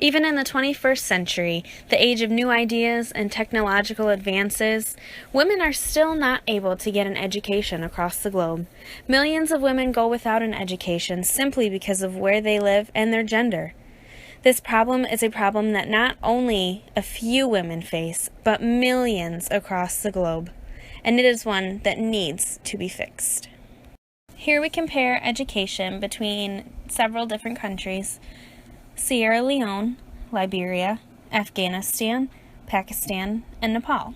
Even in the 21st century, the age of new ideas and technological advances, women are still not able to get an education across the globe. Millions of women go without an education simply because of where they live and their gender. This problem is a problem that not only a few women face, but millions across the globe, and it is one that needs to be fixed. Here we compare education between several different countries: Sierra Leone, Liberia, Afghanistan, Pakistan, and Nepal.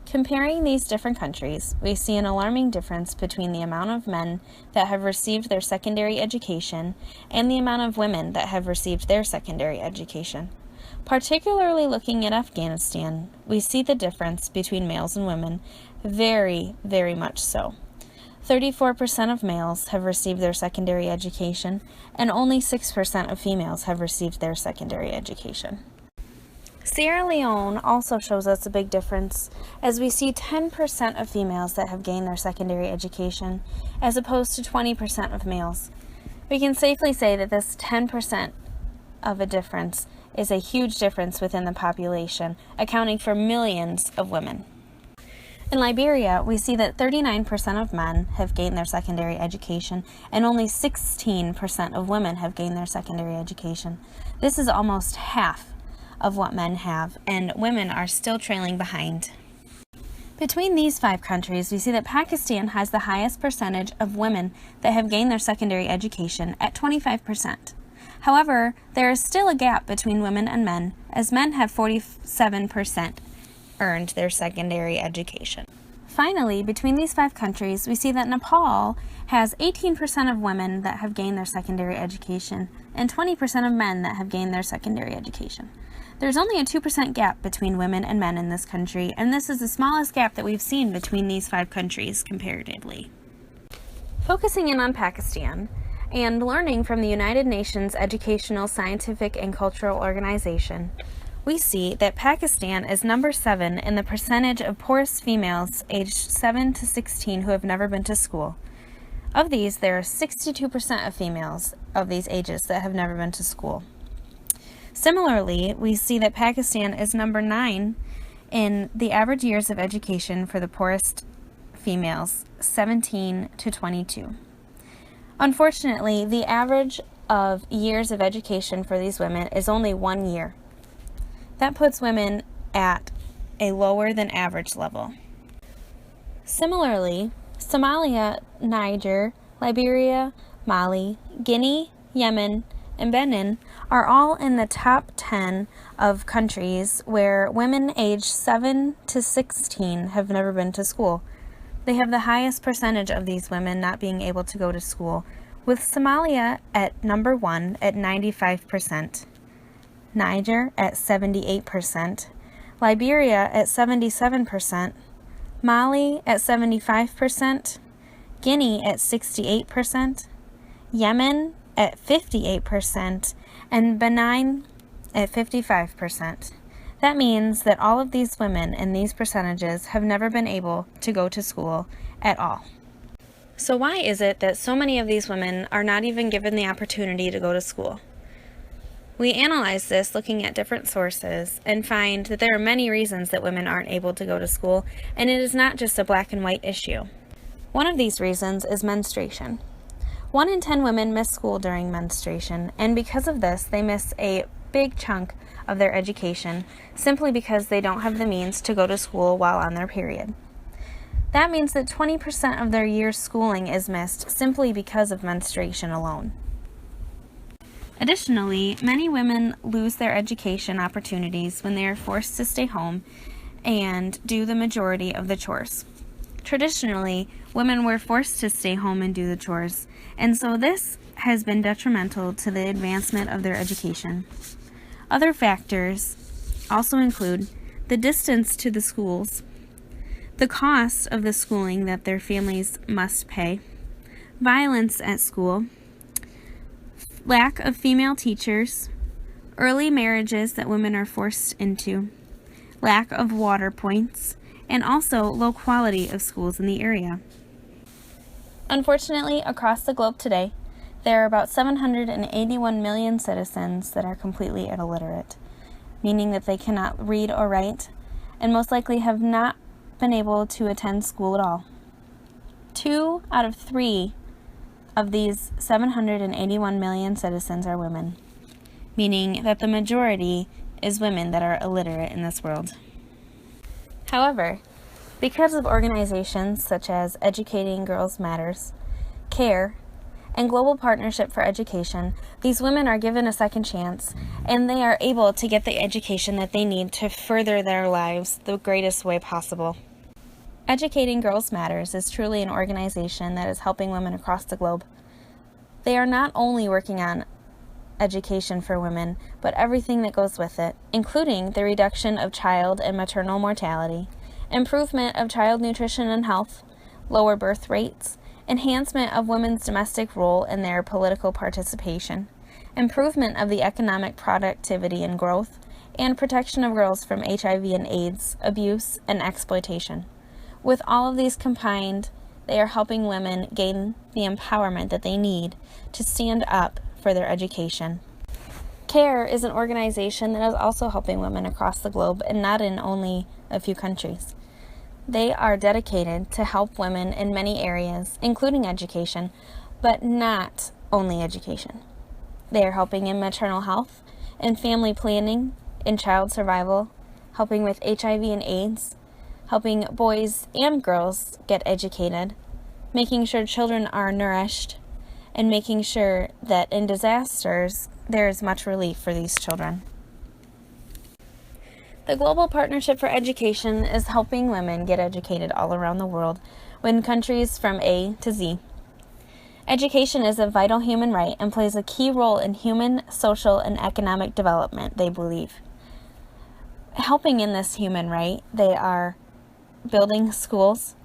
Comparing these different countries, we see an alarming difference between the amount of men that have received their secondary education and the amount of women that have received their secondary education. Particularly looking at Afghanistan, we see the difference between males and women very, very much so. 34% of males have received their secondary education, and only 6% of females have received their secondary education. Sierra Leone also shows us a big difference, as we see 10% of females that have gained their secondary education, as opposed to 20% of males. We can safely say that this 10% of a difference is a huge difference within the population, accounting for millions of women. In Liberia, we see that 39% of men have gained their secondary education, and only 16% of women have gained their secondary education. This is almost half of what men have, and women are still trailing behind. Between these 5 countries, we see that Pakistan has the highest percentage of women that have gained their secondary education at 25%. However, there is still a gap between women and men, as men have 47% earned their secondary education. Finally, between these 5 countries, we see that Nepal has 18% of women that have gained their secondary education and 20% of men that have gained their secondary education. There's only a 2% gap between women and men in this country, and this is the smallest gap that we've seen between these 5 countries comparatively. Focusing in on Pakistan, and learning from the United Nations Educational, Scientific, and Cultural Organization, we see that Pakistan is number 7 in the percentage of poorest females aged 7 to 16 who have never been to school. Of these, there are 62% of females of these ages that have never been to school. Similarly, we see that Pakistan is number 9 in the average years of education for the poorest females, 17 to 22. Unfortunately, the average of years of education for these women is only 1 year. That puts women at a lower than average level. Similarly, Somalia, Niger, Liberia, Mali, Guinea, Yemen, and Benin are all in the top 10 of countries where women aged 7 to 16 have never been to school. They have the highest percentage of these women not being able to go to school, with Somalia at number 1 at 95%, Niger at 78%, Liberia at 77%, Mali at 75%, Guinea at 68%, Yemen at 58%, and Benin at 55%. That means that all of these women in these percentages have never been able to go to school at all. So why is it that so many of these women are not even given the opportunity to go to school? We analyze this looking at different sources and find that there are many reasons that women aren't able to go to school, and it is not just a black and white issue. One of these reasons is menstruation. 1 in 10 women miss school during menstruation, and because of this, they miss a big chunk of their education simply because they don't have the means to go to school while on their period. That means that 20% of their year's schooling is missed simply because of menstruation alone. Additionally, many women lose their education opportunities when they are forced to stay home and do the majority of the chores. Traditionally, women were forced to stay home and do the chores, and so this has been detrimental to the advancement of their education. Other factors also include the distance to the schools, the cost of the schooling that their families must pay, violence at school, lack of female teachers, early marriages that women are forced into, lack of water points, and also low quality of schools in the area. Unfortunately, across the globe today, There are about 781 million citizens that are completely illiterate, meaning that they cannot read or write, and most likely have not been able to attend school at all. 2 out of 3 of these 781 million citizens are women, meaning that the majority is women that are illiterate in this world. However, because of organizations such as Educating Girls Matters, CARE, and Global Partnership for Education, these women are given a second chance, and they are able to get the education that they need to further their lives the greatest way possible. Educating Girls Matters is truly an organization that is helping women across the globe. They are not only working on education for women, but everything that goes with it, including the reduction of child and maternal mortality, improvement of child nutrition and health, lower birth rates, enhancement of women's domestic role in their political participation, improvement of the economic productivity and growth, and protection of girls from HIV and AIDS, abuse, and exploitation. With all of these combined, they are helping women gain the empowerment that they need to stand up for their education. CARE is an organization that is also helping women across the globe and not in only a few countries. They are dedicated to help women in many areas, including education, but not only education. They are helping in maternal health, in family planning, in child survival, helping with HIV and AIDS, helping boys and girls get educated, making sure children are nourished, and making sure that in disasters there is much relief for these children. The Global Partnership for Education is helping women get educated all around the world in countries from A to Z. Education is a vital human right and plays a key role in human, social, and economic development, they believe. Helping in this human right, they are building schools.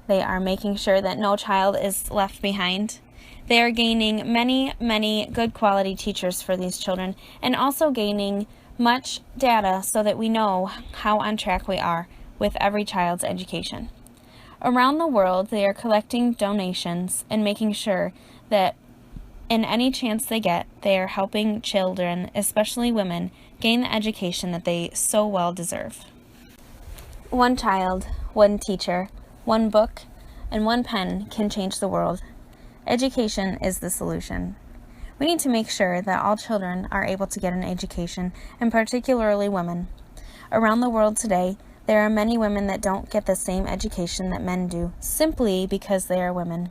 They are making sure that no child is left behind. They are gaining many good quality teachers for these children, and also gaining much data so that we know how on track we are with every child's education. Around the world, they are collecting donations and making sure that in any chance they get, they are helping children, especially women, gain the education that they so well deserve. One child, one teacher, one book, and one pen can change the world. Education is the solution. We need to make sure that all children are able to get an education, and particularly women. Around the world today, there are many women that don't get the same education that men do, simply because they are women.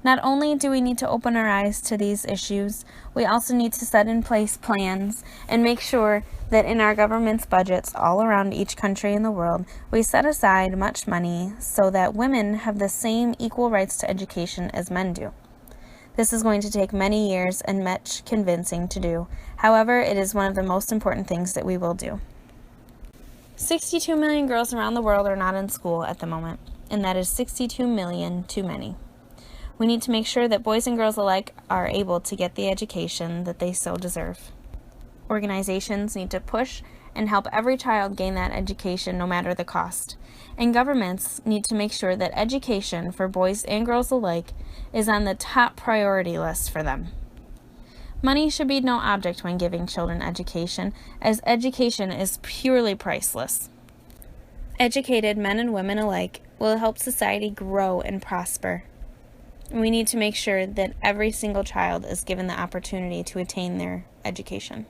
Not only do we need to open our eyes to these issues, we also need to set in place plans and make sure that in our government's budgets all around each country in the world, we set aside much money so that women have the same equal rights to education as men do. This is going to take many years and much convincing to do. However, it is one of the most important things that we will do. 62 million girls around the world are not in school at the moment, and that is 62 million too many. We need to make sure that boys and girls alike are able to get the education that they so deserve. Organizations need to push and help every child gain that education no matter the cost. And governments need to make sure that education for boys and girls alike is on the top priority list for them. Money should be no object when giving children education, as education is purely priceless. Educated men and women alike will help society grow and prosper. We need to make sure that every single child is given the opportunity to attain their education.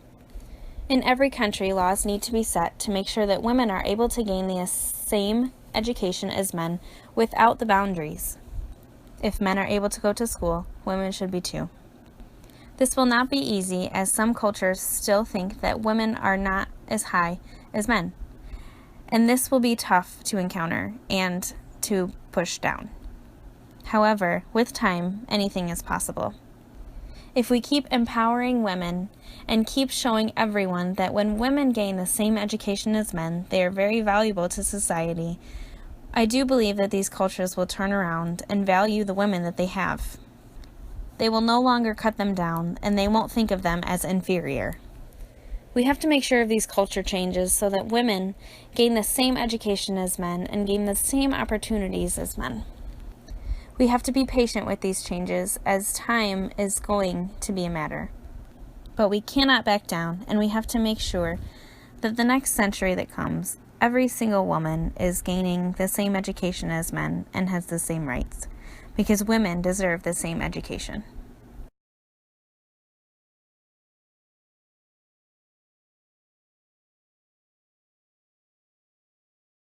In every country, laws need to be set to make sure that women are able to gain the same education as men without the boundaries. If men are able to go to school, women should be too. This will not be easy, as some cultures still think that women are not as high as men. And this will be tough to encounter and to push down. However, with time, anything is possible. If we keep empowering women and keep showing everyone that when women gain the same education as men, they are very valuable to society, I do believe that these cultures will turn around and value the women that they have. They will no longer cut them down, and they won't think of them as inferior. We have to make sure of these culture changes so that women gain the same education as men and gain the same opportunities as men. We have to be patient with these changes, as time is going to be a matter. But we cannot back down, and we have to make sure that the next century that comes, every single woman is gaining the same education as men and has the same rights, because women deserve the same education.